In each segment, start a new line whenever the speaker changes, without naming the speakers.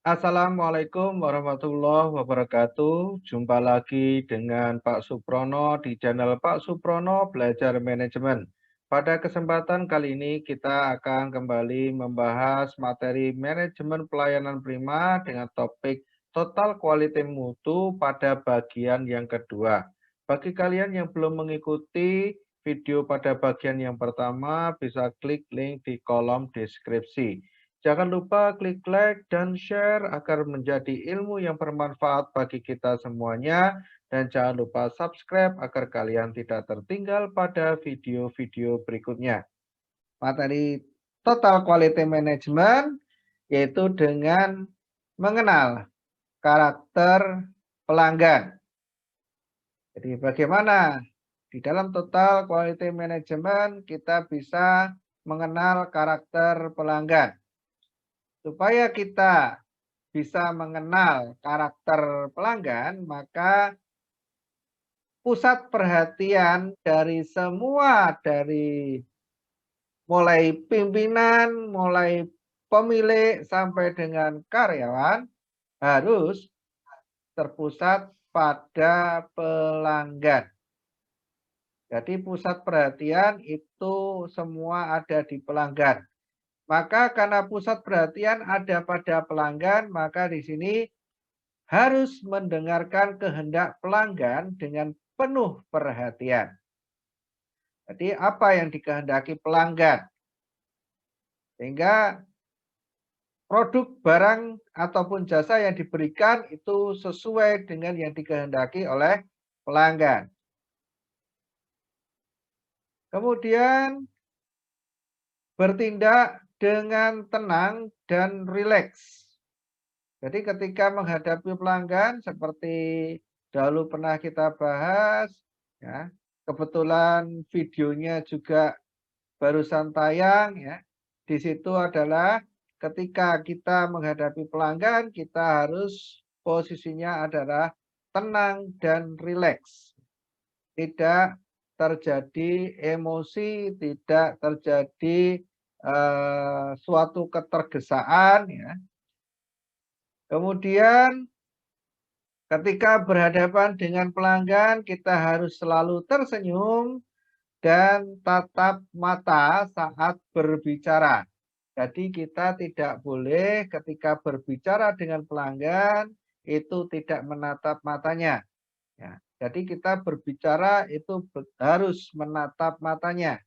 Assalamualaikum warahmatullahi wabarakatuh. Jumpa lagi dengan Pak Suprono di channel Pak Suprono Belajar Manajemen. Pada kesempatan kali ini kita akan kembali membahas materi manajemen pelayanan prima dengan topik total quality mutu pada bagian yang kedua. Bagi kalian yang belum mengikuti video pada bagian yang pertama, bisa klik link di kolom deskripsi. Jangan lupa klik like dan share agar menjadi ilmu yang bermanfaat bagi kita semuanya. Dan jangan lupa subscribe agar kalian tidak tertinggal pada video-video berikutnya. Materi Total Quality Management yaitu dengan mengenal karakter pelanggan. Jadi bagaimana di dalam Total Quality Management kita bisa mengenal karakter pelanggan. Supaya kita bisa mengenal karakter pelanggan, maka pusat perhatian dari semua, dari mulai pimpinan, mulai pemilik sampai dengan karyawan harus terpusat pada pelanggan. Jadi pusat perhatian itu semua ada di pelanggan. Maka karena pusat perhatian ada pada pelanggan, maka di sini harus mendengarkan kehendak pelanggan dengan penuh perhatian. Jadi apa yang dikehendaki pelanggan? Sehingga produk, barang, ataupun jasa yang diberikan itu sesuai dengan yang dikehendaki oleh pelanggan. Kemudian bertindak dengan tenang dan rileks. Jadi ketika menghadapi pelanggan seperti dahulu pernah kita bahas, ya, kebetulan videonya juga barusan tayang, ya. Di situ adalah ketika kita menghadapi pelanggan, kita harus posisinya adalah tenang dan rileks. Tidak terjadi emosi, tidak terjadi suatu ketergesaan, ya. Kemudian ketika berhadapan dengan pelanggan, kita harus selalu tersenyum dan tatap mata saat berbicara. Jadi kita tidak boleh ketika berbicara dengan pelanggan itu tidak menatap matanya. Ya, jadi kita berbicara itu harus menatap matanya.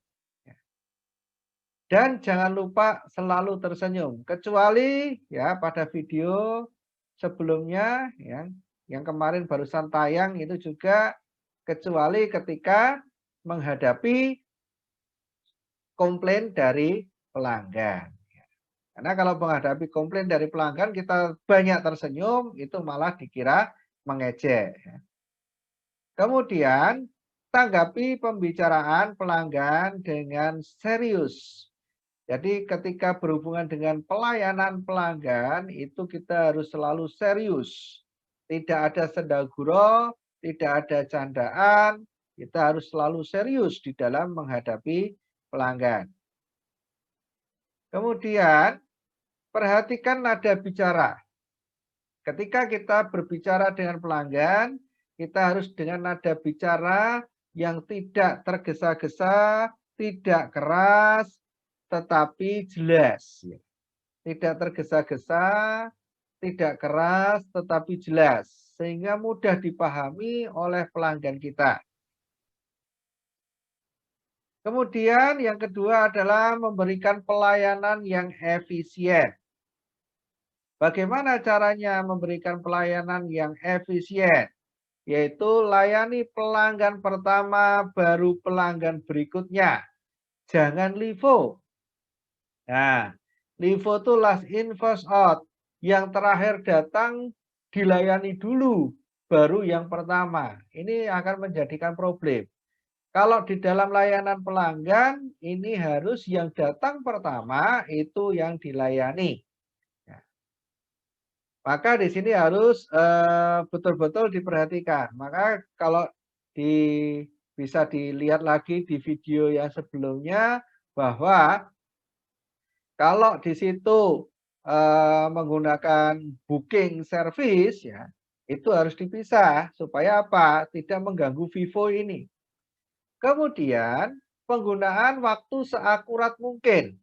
Dan jangan lupa selalu tersenyum. Kecuali ya pada video sebelumnya yang kemarin barusan tayang itu juga kecuali ketika menghadapi komplain dari pelanggan. Karena kalau menghadapi komplain dari pelanggan kita banyak tersenyum itu malah dikira mengejek. Kemudian tanggapi pembicaraan pelanggan dengan serius. Jadi ketika berhubungan dengan pelayanan pelanggan itu kita harus selalu serius. Tidak ada senda gurau, tidak ada candaan, kita harus selalu serius di dalam menghadapi pelanggan. Kemudian perhatikan nada bicara. Ketika kita berbicara dengan pelanggan, kita harus dengan nada bicara yang tidak tergesa-gesa, tidak keras, tetapi jelas. Tidak tergesa-gesa, tidak keras, tetapi jelas. Sehingga mudah dipahami oleh pelanggan kita. Kemudian yang kedua adalah memberikan pelayanan yang efisien. Bagaimana caranya memberikan pelayanan yang efisien? Yaitu layani pelanggan pertama, baru pelanggan berikutnya. Jangan LIFO. Nah, LIFO itu last in first out. Yang terakhir datang dilayani dulu, baru yang pertama. Ini akan menjadikan problem. Kalau di dalam layanan pelanggan, ini harus yang datang pertama itu yang dilayani. Maka di sini harus betul-betul diperhatikan. Maka kalau bisa dilihat lagi di video yang sebelumnya bahwa kalau di situ menggunakan booking service ya, itu harus dipisah supaya apa? Tidak mengganggu Vivo ini. Kemudian penggunaan waktu seakurat mungkin.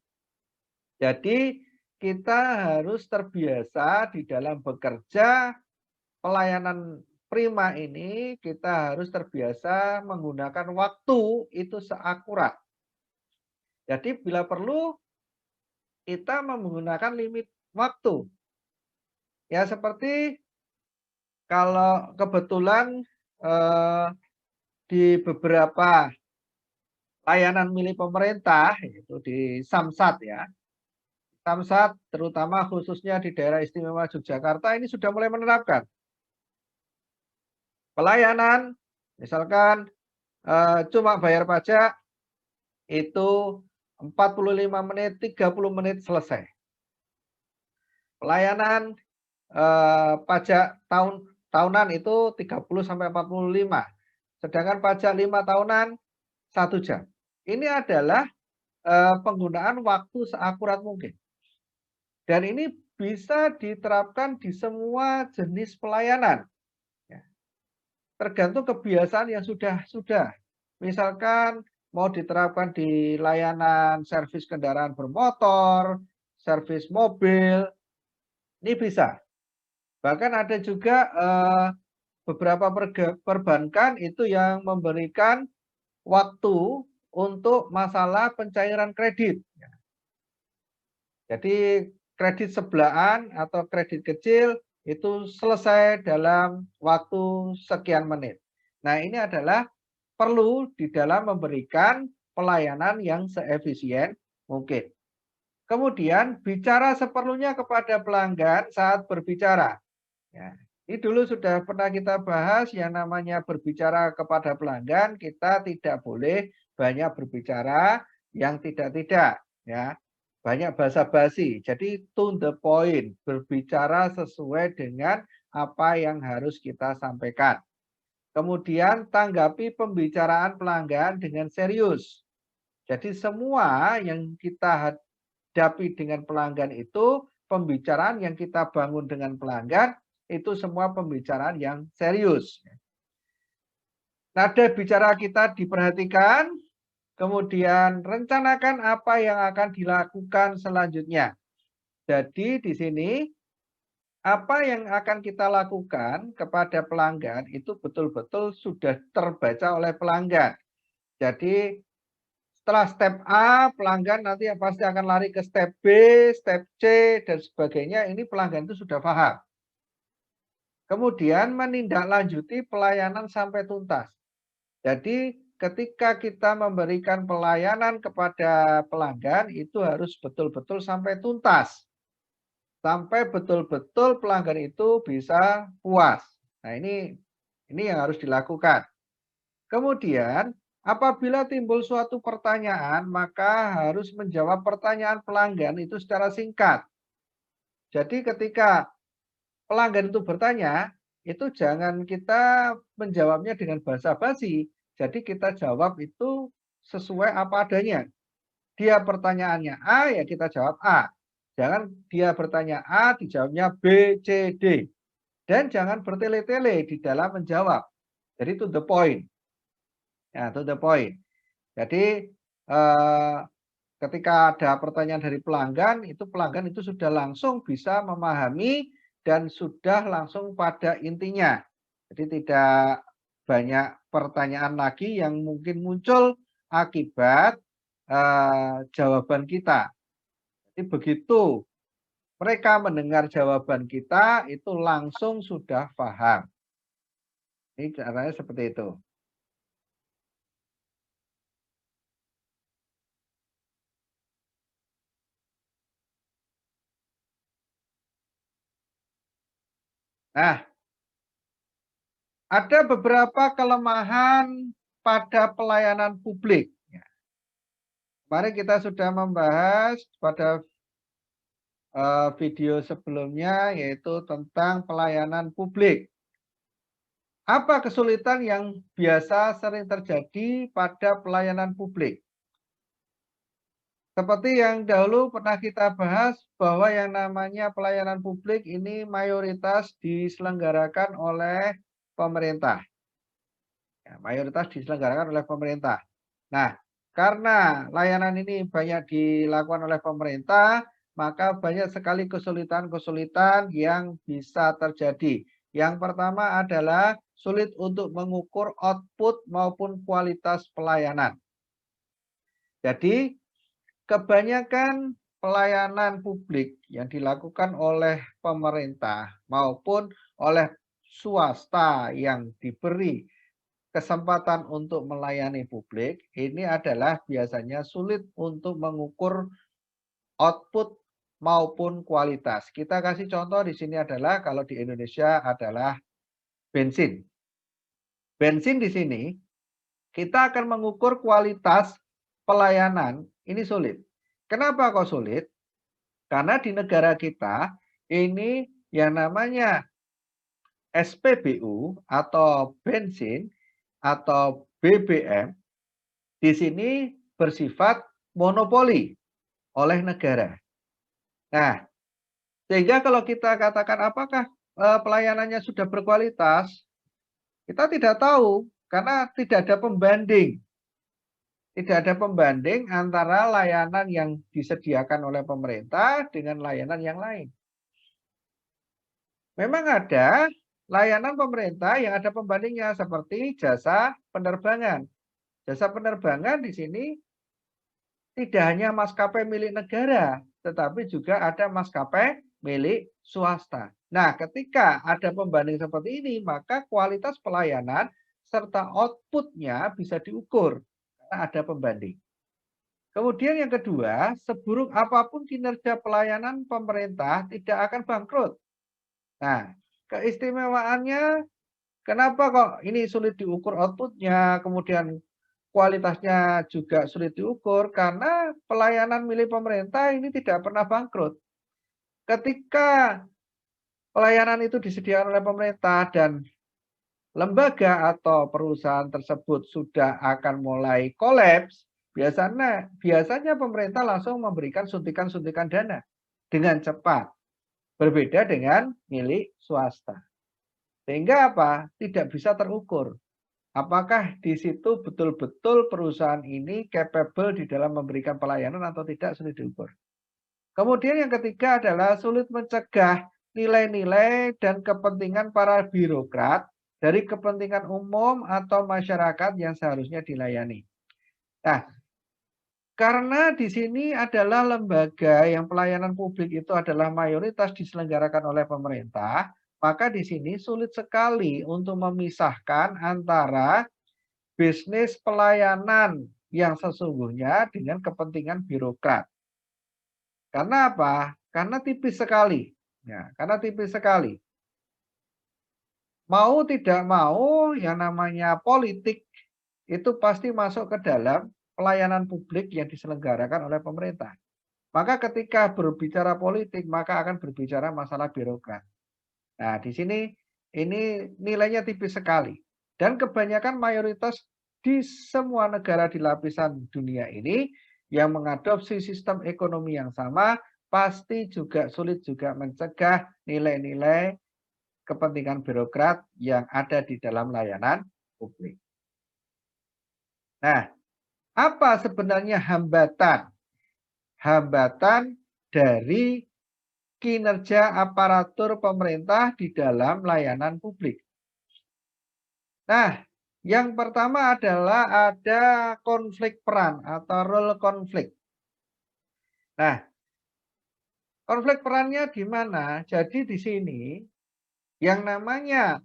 Jadi kita harus terbiasa di dalam bekerja pelayanan prima ini kita harus terbiasa menggunakan waktu itu seakurat. Jadi bila perlu kita menggunakan limit waktu. Ya seperti kalau kebetulan eh, di beberapa layanan milik pemerintah yaitu di Samsat ya. Samsat terutama khususnya di daerah istimewa Yogyakarta ini sudah mulai menerapkan pelayanan misalkan cuma bayar pajak itu 45 menit, 30 menit selesai. Pelayanan pajak tahunan itu 30 sampai 45. Sedangkan pajak 5 tahunan 1 jam. Ini adalah penggunaan waktu seakurat mungkin. Dan ini bisa diterapkan di semua jenis pelayanan. Ya. Tergantung kebiasaan yang sudah. Misalkan mau diterapkan di layanan servis kendaraan bermotor, servis mobil, ini bisa. Bahkan ada juga beberapa perbankan itu yang memberikan waktu untuk masalah pencairan kredit. Jadi kredit sebelahan atau kredit kecil itu selesai dalam waktu sekian menit. Nah, ini adalah perlu di dalam memberikan pelayanan yang seefisien mungkin. Kemudian bicara seperlunya kepada pelanggan saat berbicara. Ya, ini dulu sudah pernah kita bahas yang namanya berbicara kepada pelanggan, kita tidak boleh banyak berbicara yang tidak-tidak. Ya, banyak basa-basi. Jadi to the point, berbicara sesuai dengan apa yang harus kita sampaikan. Kemudian tanggapi pembicaraan pelanggan dengan serius. Jadi semua yang kita hadapi dengan pelanggan itu, pembicaraan yang kita bangun dengan pelanggan, itu semua pembicaraan yang serius. Nada bicara kita diperhatikan, kemudian rencanakan apa yang akan dilakukan selanjutnya. Jadi di sini apa yang akan kita lakukan kepada pelanggan itu betul-betul sudah terbaca oleh pelanggan. Jadi setelah step A, pelanggan nanti pasti akan lari ke step B, step C, dan sebagainya. Ini pelanggan itu sudah paham. Kemudian menindaklanjuti pelayanan sampai tuntas. Jadi ketika kita memberikan pelayanan kepada pelanggan itu harus betul-betul sampai tuntas. Sampai betul-betul pelanggan itu bisa puas. Nah, ini yang harus dilakukan. Kemudian, apabila timbul suatu pertanyaan, maka harus menjawab pertanyaan pelanggan itu secara singkat. Jadi ketika pelanggan itu bertanya, itu jangan kita menjawabnya dengan basa-basi. Jadi kita jawab itu sesuai apa adanya. Dia pertanyaannya A, ya kita jawab A. Jangan dia bertanya A, dijawabnya B, C, D. Dan jangan bertele-tele di dalam menjawab. Jadi to the point. Ya, to the point. Jadi ketika ada pertanyaan dari pelanggan itu sudah langsung bisa memahami dan sudah langsung pada intinya. Jadi tidak banyak pertanyaan lagi yang mungkin muncul akibat jawaban kita. Jadi begitu mereka mendengar jawaban kita itu langsung sudah paham. Ini caranya seperti itu. Nah, ada beberapa kelemahan pada pelayanan publik. Kemarin kita sudah membahas pada video sebelumnya yaitu tentang pelayanan publik. Apa kesulitan yang biasa sering terjadi pada pelayanan publik? Seperti yang dahulu pernah kita bahas bahwa yang namanya pelayanan publik ini mayoritas diselenggarakan oleh pemerintah. Ya, mayoritas diselenggarakan oleh pemerintah. Nah, karena layanan ini banyak dilakukan oleh pemerintah, maka banyak sekali kesulitan-kesulitan yang bisa terjadi. Yang pertama adalah sulit untuk mengukur output maupun kualitas pelayanan. Jadi, kebanyakan pelayanan publik yang dilakukan oleh pemerintah maupun oleh swasta yang diberi kesempatan untuk melayani publik, ini adalah biasanya sulit untuk mengukur output maupun kualitas. Kita kasih contoh di sini adalah kalau di Indonesia adalah bensin. Bensin di sini kita akan mengukur kualitas pelayanan ini sulit. Kenapa kok sulit? Karena di negara kita ini yang namanya SPBU atau bensin atau BBM di sini bersifat monopoli oleh negara. Nah, sehingga kalau kita katakan apakah pelayanannya sudah berkualitas, kita tidak tahu karena tidak ada pembanding. Tidak ada pembanding antara layanan yang disediakan oleh pemerintah dengan layanan yang lain. Memang ada layanan pemerintah yang ada pembandingnya seperti jasa penerbangan. Jasa penerbangan di sini tidak hanya maskapai milik negara, tetapi juga ada maskapai milik swasta. Nah, ketika ada pembanding seperti ini, maka kualitas pelayanan serta outputnya bisa diukur karena ada pembanding. Kemudian yang kedua, seburuk apapun kinerja pelayanan pemerintah tidak akan bangkrut. Nah, keistimewaannya kenapa kok ini sulit diukur outputnya, kemudian kualitasnya juga sulit diukur karena pelayanan milik pemerintah ini tidak pernah bangkrut. Ketika pelayanan itu disediakan oleh pemerintah dan lembaga atau perusahaan tersebut sudah akan mulai kolaps, biasanya pemerintah langsung memberikan suntikan-suntikan dana dengan cepat. Berbeda dengan milik swasta. Sehingga apa? Tidak bisa terukur. Apakah di situ betul-betul perusahaan ini capable di dalam memberikan pelayanan atau tidak sulit diukur. Kemudian yang ketiga adalah sulit mencegah nilai-nilai dan kepentingan para birokrat dari kepentingan umum atau masyarakat yang seharusnya dilayani. Nah, karena di sini adalah lembaga yang pelayanan publik itu adalah mayoritas diselenggarakan oleh pemerintah, maka di sini sulit sekali untuk memisahkan antara bisnis pelayanan yang sesungguhnya dengan kepentingan birokrat. Karena apa? Karena tipis sekali. Ya, karena tipis sekali. Mau tidak mau yang namanya politik itu pasti masuk ke dalam pelayanan publik yang diselenggarakan oleh pemerintah. Maka ketika berbicara politik, maka akan berbicara masalah birokrat. Nah, di sini ini nilainya tipis sekali. Dan kebanyakan mayoritas di semua negara di lapisan dunia ini yang mengadopsi sistem ekonomi yang sama, pasti juga sulit juga mencegah nilai-nilai kepentingan birokrat yang ada di dalam layanan publik. Nah, apa sebenarnya hambatan? Hambatan dari kinerja aparatur pemerintah di dalam layanan publik. Nah, yang pertama adalah ada konflik peran atau role konflik. Nah, konflik perannya di mana? Jadi di sini yang namanya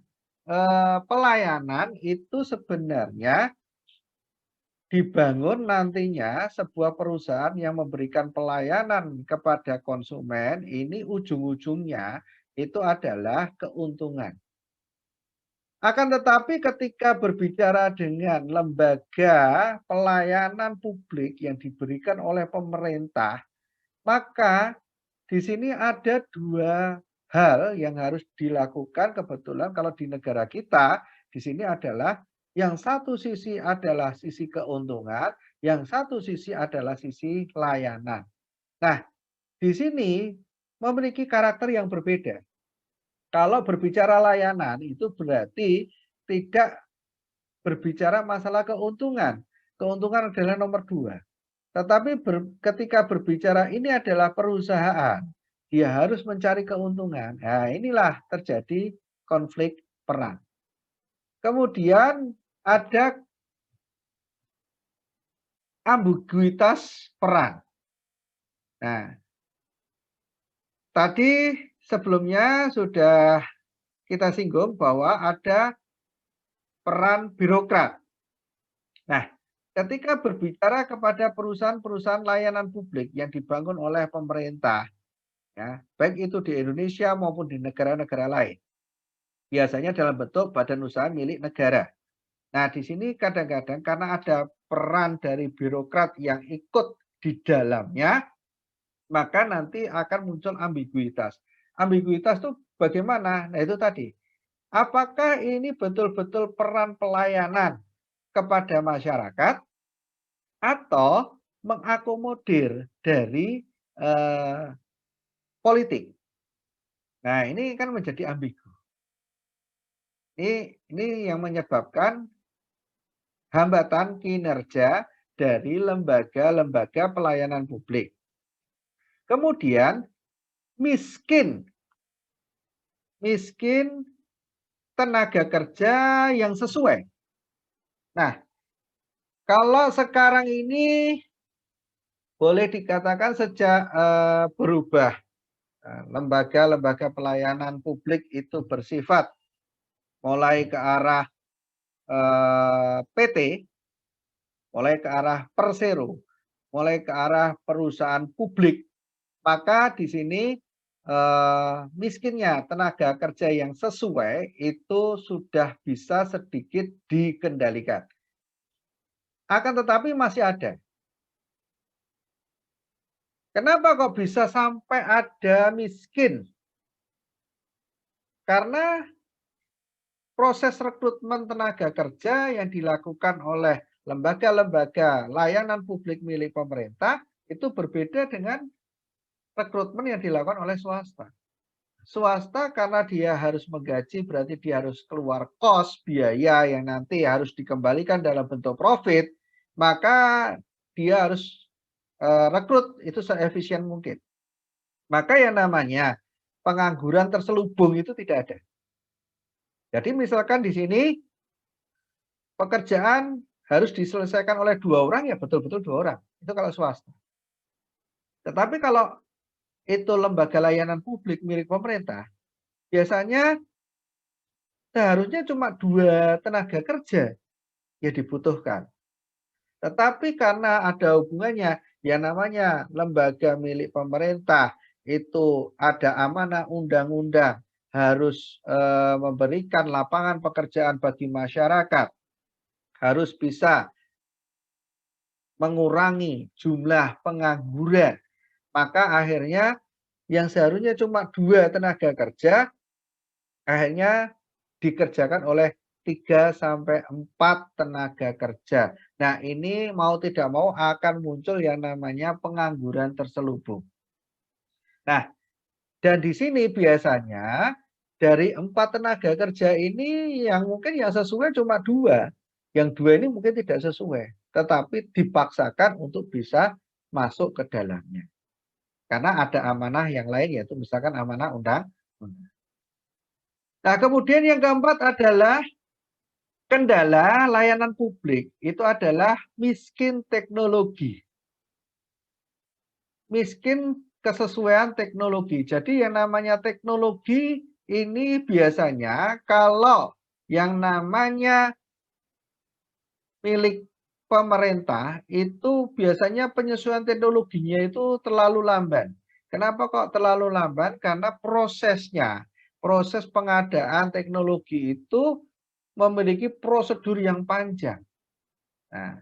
pelayanan itu sebenarnya dibangun nantinya sebuah perusahaan yang memberikan pelayanan kepada konsumen ini ujung-ujungnya itu adalah keuntungan. Akan tetapi ketika berbicara dengan lembaga pelayanan publik yang diberikan oleh pemerintah, maka di sini ada dua hal yang harus dilakukan kebetulan kalau di negara kita di sini adalah yang satu sisi adalah sisi keuntungan, Yang satu sisi adalah sisi layanan. Nah, di sini memiliki karakter yang berbeda. Kalau berbicara layanan itu berarti tidak berbicara masalah keuntungan. Keuntungan adalah nomor dua. Tetapi ketika berbicara ini adalah perusahaan, dia harus mencari keuntungan. Nah, inilah terjadi konflik peran. Kemudian ada ambiguitas peran. Nah, tadi sebelumnya sudah kita singgung bahwa ada peran birokrat. Nah, ketika berbicara kepada perusahaan-perusahaan layanan publik yang dibangun oleh pemerintah, ya, baik itu di Indonesia maupun di negara-negara lain, biasanya dalam bentuk badan usaha milik negara. Nah, di sini kadang-kadang karena ada peran dari birokrat yang ikut di dalamnya, maka nanti akan muncul ambiguitas. Ambiguitas itu bagaimana? Nah, itu tadi. Apakah ini betul-betul peran pelayanan kepada masyarakat atau mengakomodir dari politik? Nah, ini kan menjadi ambigu. Ini yang menyebabkan hambatan kinerja dari lembaga-lembaga pelayanan publik. Kemudian miskin tenaga kerja yang sesuai. Nah, kalau sekarang ini boleh dikatakan sejak berubah lembaga-lembaga pelayanan publik itu bersifat mulai ke arah PT, mulai ke arah persero, mulai ke arah perusahaan publik, maka di sini miskinnya tenaga kerja yang sesuai itu sudah bisa sedikit dikendalikan. Akan tetapi masih ada. Kenapa kok bisa sampai ada miskin? Karena proses rekrutmen tenaga kerja yang dilakukan oleh lembaga-lembaga layanan publik milik pemerintah itu berbeda dengan rekrutmen yang dilakukan oleh swasta. Swasta karena dia harus menggaji berarti dia harus keluar kos biaya yang nanti harus dikembalikan dalam bentuk profit, maka dia harus rekrut itu seefisien mungkin. Maka yang namanya pengangguran terselubung itu tidak ada. Jadi misalkan di sini pekerjaan harus diselesaikan oleh 2 orang, ya betul-betul 2 orang. Itu kalau swasta. Tetapi kalau itu lembaga layanan publik milik pemerintah, biasanya seharusnya cuma 2 tenaga kerja yang dibutuhkan. Tetapi karena ada hubungannya, yang namanya lembaga milik pemerintah itu ada amanah undang-undang harus memberikan lapangan pekerjaan bagi masyarakat, harus bisa mengurangi jumlah pengangguran. Maka akhirnya yang seharusnya cuma 2 tenaga kerja, akhirnya dikerjakan oleh 3 sampai 4 tenaga kerja. Nah, ini mau tidak mau akan muncul yang namanya pengangguran terselubung. Nah, dan di sini biasanya dari 4 tenaga kerja ini yang mungkin yang sesuai cuma 2. Yang 2 ini mungkin tidak sesuai, tetapi dipaksakan untuk bisa masuk ke dalamnya. Karena ada amanah yang lain yaitu misalkan amanah undang-undang. Nah, kemudian yang keempat adalah kendala layanan publik itu adalah miskin teknologi. Miskin kesesuaian teknologi. Jadi yang namanya teknologi ini biasanya kalau yang namanya milik pemerintah itu biasanya penyesuaian teknologinya itu terlalu lamban. Kenapa kok terlalu lamban? Karena prosesnya, proses pengadaan teknologi itu memiliki prosedur yang panjang. Nah,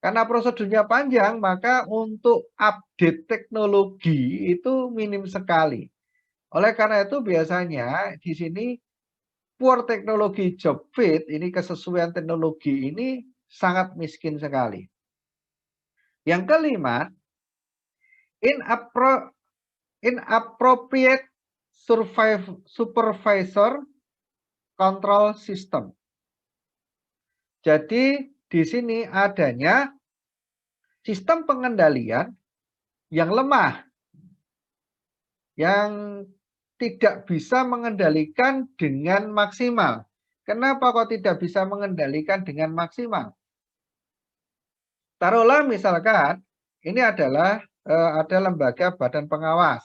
karena prosedurnya panjang, maka untuk update teknologi itu minim sekali. Oleh karena itu biasanya di sini poor teknologi job fit, ini kesesuaian teknologi ini sangat miskin sekali. Yang kelima, inappropriate supervisor control system. Jadi di sini adanya sistem pengendalian yang lemah, yang tidak bisa mengendalikan dengan maksimal. Kenapa kok tidak bisa mengendalikan dengan maksimal? Taruhlah misalkan ini adalah ada lembaga badan pengawas,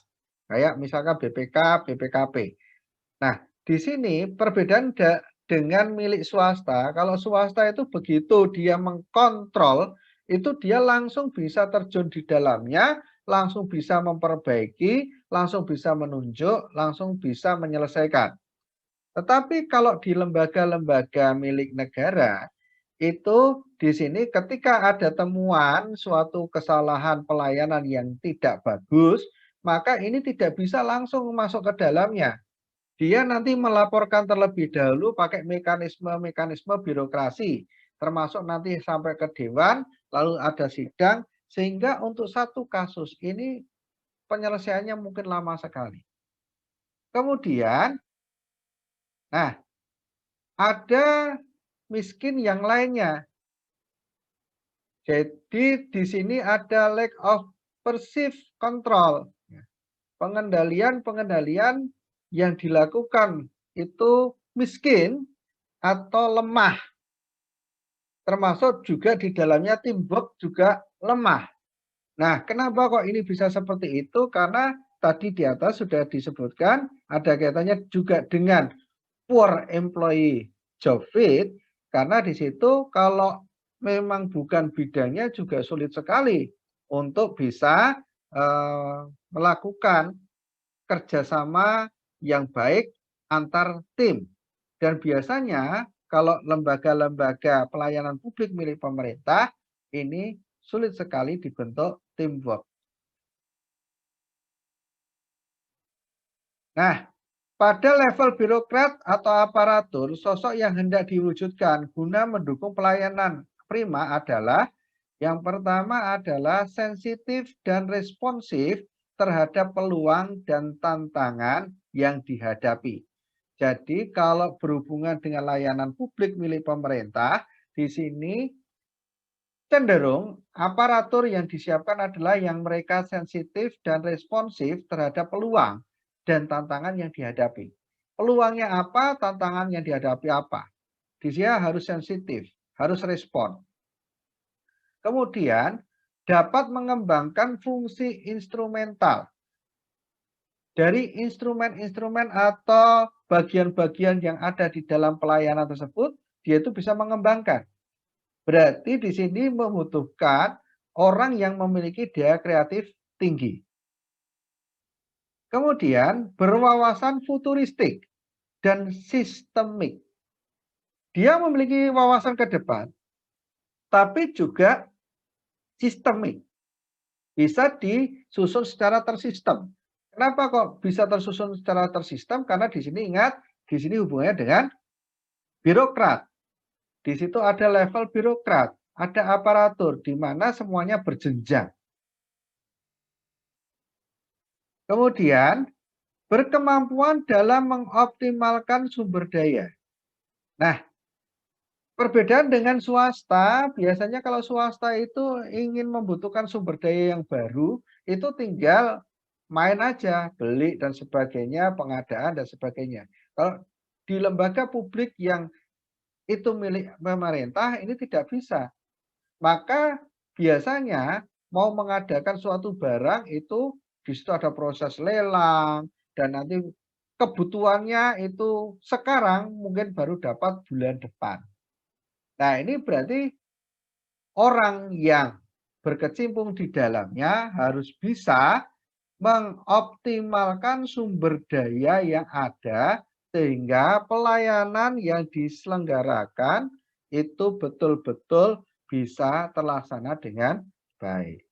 kayak misalkan BPK, BPKP. Nah, di sini perbedaan dengan milik swasta, kalau swasta itu begitu dia mengkontrol, itu dia langsung bisa terjun di dalamnya, langsung bisa memperbaiki, langsung bisa menunjuk, langsung bisa menyelesaikan. Tetapi kalau di lembaga-lembaga milik negara, itu di sini ketika ada temuan suatu kesalahan pelayanan yang tidak bagus, maka ini tidak bisa langsung masuk ke dalamnya. Dia nanti melaporkan terlebih dahulu pakai mekanisme-mekanisme birokrasi, termasuk nanti sampai ke dewan, lalu ada sidang, sehingga untuk satu kasus ini penyelesaiannya mungkin lama sekali. Kemudian, nah, ada miskin yang lainnya. Jadi di sini ada lack of perceived control. Pengendalian-pengendalian yang dilakukan itu miskin atau lemah. Termasuk juga di dalamnya teamwork juga lemah. Nah, kenapa kok ini bisa seperti itu? Karena tadi di atas sudah disebutkan ada kaitannya juga dengan poor employee job fit, karena di situ kalau memang bukan bidangnya juga sulit sekali untuk bisa melakukan kerjasama yang baik antar tim. Dan biasanya kalau lembaga-lembaga pelayanan publik milik pemerintah ini sulit sekali dibentuk teamwork. Nah, pada level birokrat atau aparatur, sosok yang hendak diwujudkan guna mendukung pelayanan prima adalah yang pertama adalah sensitif dan responsif terhadap peluang dan tantangan yang dihadapi. Jadi kalau berhubungan dengan layanan publik milik pemerintah, di sini cenderung aparatur yang disiapkan adalah yang mereka sensitif dan responsif terhadap peluang dan tantangan yang dihadapi. Peluangnya apa, tantangan yang dihadapi apa. Dia harus sensitif, harus respon. Kemudian dapat mengembangkan fungsi instrumental. Dari instrumen-instrumen atau bagian-bagian yang ada di dalam pelayanan tersebut, dia itu bisa mengembangkan. Berarti di sini membutuhkan orang yang memiliki daya kreatif tinggi. Kemudian berwawasan futuristik dan sistemik. Dia memiliki wawasan ke depan, tapi juga sistemik. Bisa disusun secara tersistem. Kenapa kok bisa tersusun secara tersistem? Karena di sini ingat, di sini hubungannya dengan birokrat. Di situ ada level birokrat, ada aparatur di mana semuanya berjenjang. Kemudian berkemampuan dalam mengoptimalkan sumber daya. Nah, perbedaan dengan swasta, biasanya kalau swasta itu ingin membutuhkan sumber daya yang baru, itu tinggal main aja, beli dan sebagainya, pengadaan dan sebagainya. Kalau di lembaga publik yang itu milik pemerintah, ini tidak bisa. Maka biasanya mau mengadakan suatu barang itu di situ ada proses lelang dan nanti kebutuhannya itu sekarang mungkin baru dapat bulan depan. Nah, ini berarti orang yang berkecimpung di dalamnya harus bisa mengoptimalkan sumber daya yang ada sehingga pelayanan yang diselenggarakan itu betul-betul bisa terlaksana dengan baik.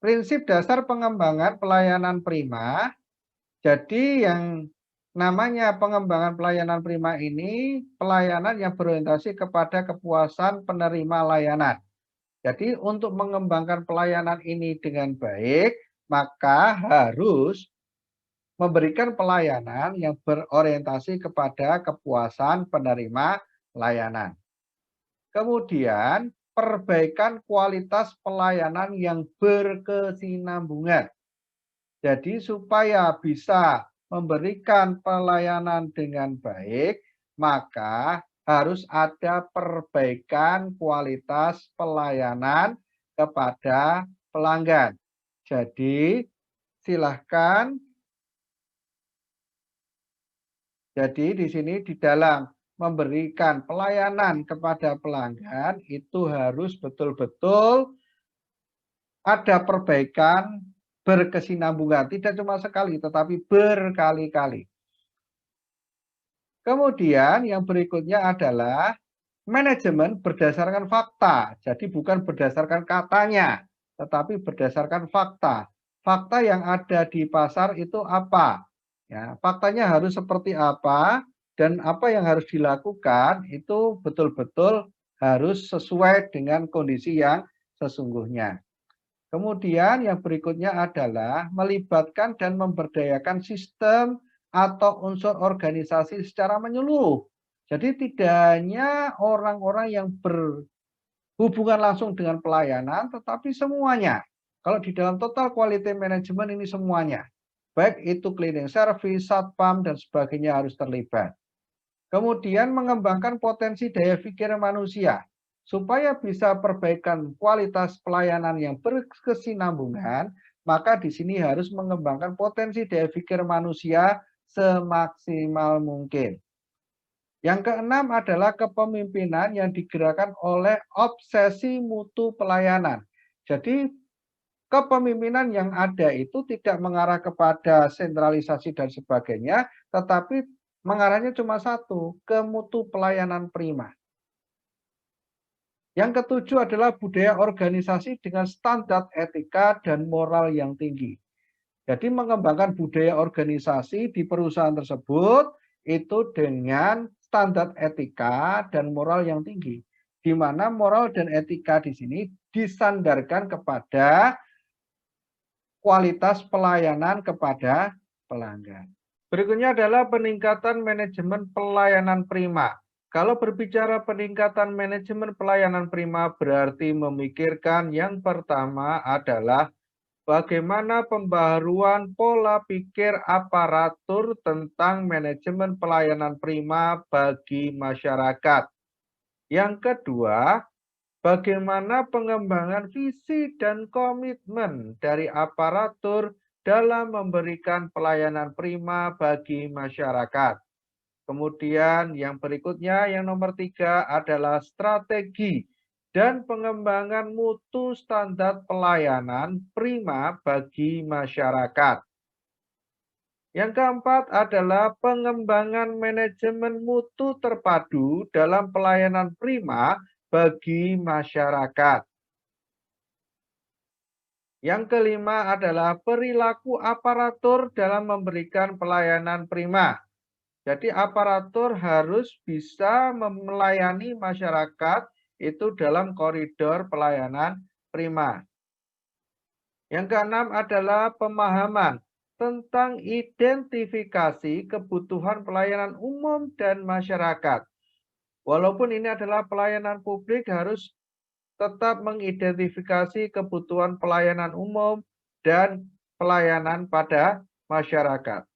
Prinsip dasar pengembangan pelayanan prima, jadi yang Namanya pengembangan pelayanan prima ini pelayanan yang berorientasi kepada kepuasan penerima layanan. Jadi untuk mengembangkan pelayanan ini dengan baik, maka harus memberikan pelayanan yang berorientasi kepada kepuasan penerima layanan. Kemudian, perbaikan kualitas pelayanan yang berkesinambungan. Jadi supaya bisa memberikan pelayanan dengan baik, maka harus ada perbaikan kualitas pelayanan kepada pelanggan. Jadi, silahkan. Jadi di sini di dalam memberikan pelayanan kepada pelanggan itu harus betul-betul ada perbaikan berkesinambungan, tidak cuma sekali tetapi berkali-kali. Kemudian yang berikutnya adalah manajemen berdasarkan fakta. Jadi bukan berdasarkan katanya, tetapi berdasarkan fakta. Fakta yang ada di pasar itu apa? Ya, faktanya harus seperti apa dan apa yang harus dilakukan itu betul-betul harus sesuai dengan kondisi yang sesungguhnya. Kemudian yang berikutnya adalah melibatkan dan memberdayakan sistem atau unsur organisasi secara menyeluruh. Jadi tidak hanya orang-orang yang berhubungan langsung dengan pelayanan, tetapi semuanya. Kalau di dalam total quality management ini semuanya. Baik itu cleaning service, satpam, dan sebagainya harus terlibat. Kemudian mengembangkan potensi daya pikir manusia. Supaya bisa perbaikan kualitas pelayanan yang berkesinambungan, maka di sini harus mengembangkan potensi daya pikir manusia semaksimal mungkin. Yang keenam adalah kepemimpinan yang digerakkan oleh obsesi mutu pelayanan. Jadi kepemimpinan yang ada itu tidak mengarah kepada sentralisasi dan sebagainya, tetapi mengarahnya cuma satu, ke mutu pelayanan prima. Yang ketujuh adalah budaya organisasi dengan standar etika dan moral yang tinggi. Jadi mengembangkan budaya organisasi di perusahaan tersebut itu dengan standar etika dan moral yang tinggi. Di mana moral dan etika di sini disandarkan kepada kualitas pelayanan kepada pelanggan. Berikutnya adalah peningkatan manajemen pelayanan prima. Kalau berbicara peningkatan manajemen pelayanan prima berarti memikirkan yang pertama adalah bagaimana pembaharuan pola pikir aparatur tentang manajemen pelayanan prima bagi masyarakat. Yang kedua, bagaimana pengembangan visi dan komitmen dari aparatur dalam memberikan pelayanan prima bagi masyarakat. Kemudian yang berikutnya, yang nomor 3 adalah strategi dan pengembangan mutu standar pelayanan prima bagi masyarakat. Yang keempat adalah pengembangan manajemen mutu terpadu dalam pelayanan prima bagi masyarakat. Yang kelima adalah perilaku aparatur dalam memberikan pelayanan prima. Jadi aparatur harus bisa melayani masyarakat itu dalam koridor pelayanan prima. Yang keenam adalah pemahaman tentang identifikasi kebutuhan pelayanan umum dan masyarakat. Walaupun ini adalah pelayanan publik, harus tetap mengidentifikasi kebutuhan pelayanan umum dan pelayanan pada masyarakat.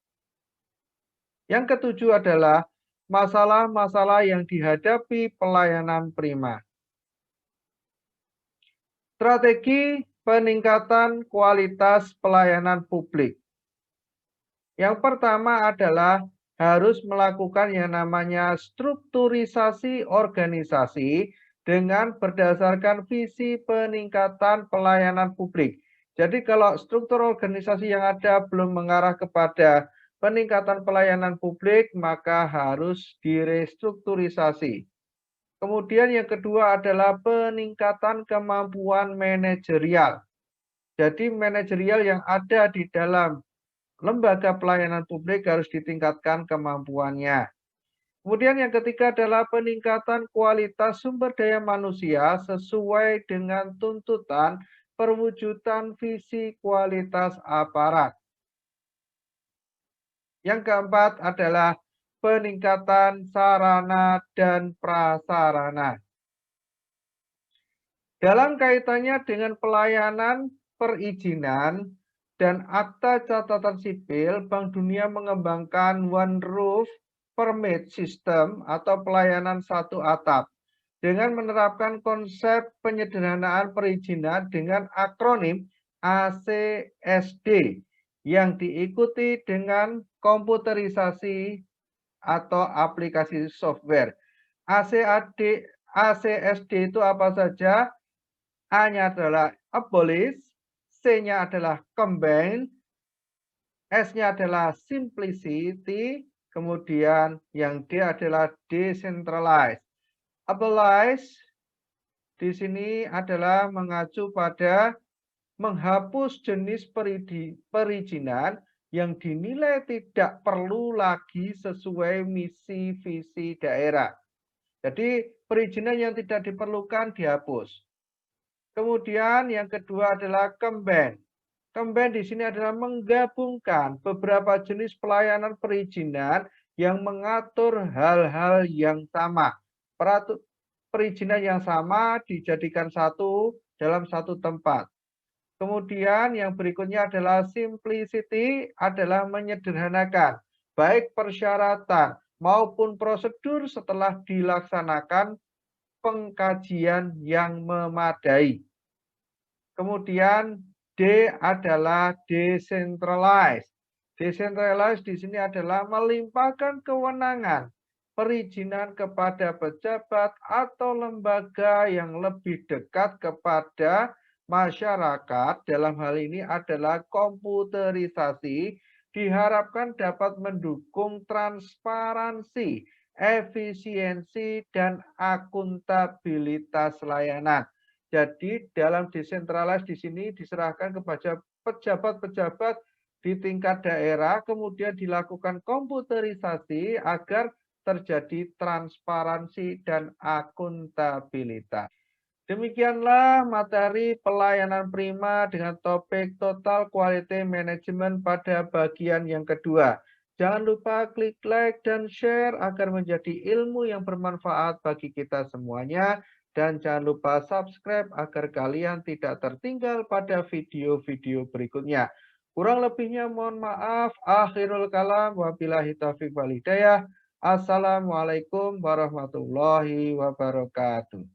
Yang ketujuh adalah masalah-masalah yang dihadapi pelayanan prima. Strategi peningkatan kualitas pelayanan publik. Yang pertama adalah harus melakukan yang namanya strukturisasi organisasi dengan berdasarkan visi peningkatan pelayanan publik. Jadi kalau struktur organisasi yang ada belum mengarah kepada peningkatan pelayanan publik, maka harus direstrukturisasi. Kemudian yang kedua adalah peningkatan kemampuan manajerial. Jadi manajerial yang ada di dalam lembaga pelayanan publik harus ditingkatkan kemampuannya. Kemudian yang ketiga adalah peningkatan kualitas sumber daya manusia sesuai dengan tuntutan perwujudan visi kualitas aparat. Yang keempat adalah peningkatan sarana dan prasarana. Dalam kaitannya dengan pelayanan perizinan dan akta catatan sipil, Bank Dunia mengembangkan One Roof Permit System atau pelayanan satu atap dengan menerapkan konsep penyederhanaan perizinan dengan akronim ACSD yang diikuti dengan komputerisasi atau aplikasi software. ACSD itu apa saja? A-nya adalah abolish, C-nya adalah combine, S-nya adalah simplicity, kemudian yang D adalah decentralized. Abolish di sini adalah mengacu pada menghapus jenis perizinan yang dinilai tidak perlu lagi sesuai misi visi daerah. Jadi perizinan yang tidak diperlukan dihapus. Kemudian yang kedua adalah combine. Combine di sini adalah menggabungkan beberapa jenis pelayanan perizinan yang mengatur hal-hal yang sama. Perizinan yang sama dijadikan satu dalam satu tempat. Kemudian yang berikutnya adalah simplicity, adalah menyederhanakan baik persyaratan maupun prosedur setelah dilaksanakan pengkajian yang memadai. Kemudian D adalah decentralized. Decentralized di sini adalah melimpahkan kewenangan perizinan kepada pejabat atau lembaga yang lebih dekat kepada masyarakat. Dalam hal ini adalah komputerisasi, diharapkan dapat mendukung transparansi, efisiensi, dan akuntabilitas layanan. Jadi dalam desentralized di sini diserahkan kepada pejabat-pejabat di tingkat daerah, kemudian dilakukan komputerisasi agar terjadi transparansi dan akuntabilitas. Demikianlah materi pelayanan prima dengan topik Total Quality Management pada bagian yang kedua. Jangan lupa klik like dan share agar menjadi ilmu yang bermanfaat bagi kita semuanya. Dan jangan lupa subscribe agar kalian tidak tertinggal pada video-video berikutnya. Kurang lebihnya mohon maaf. Akhirul kalam. Wabillahi taufiq wal hidayah. Assalamualaikum warahmatullahi wabarakatuh.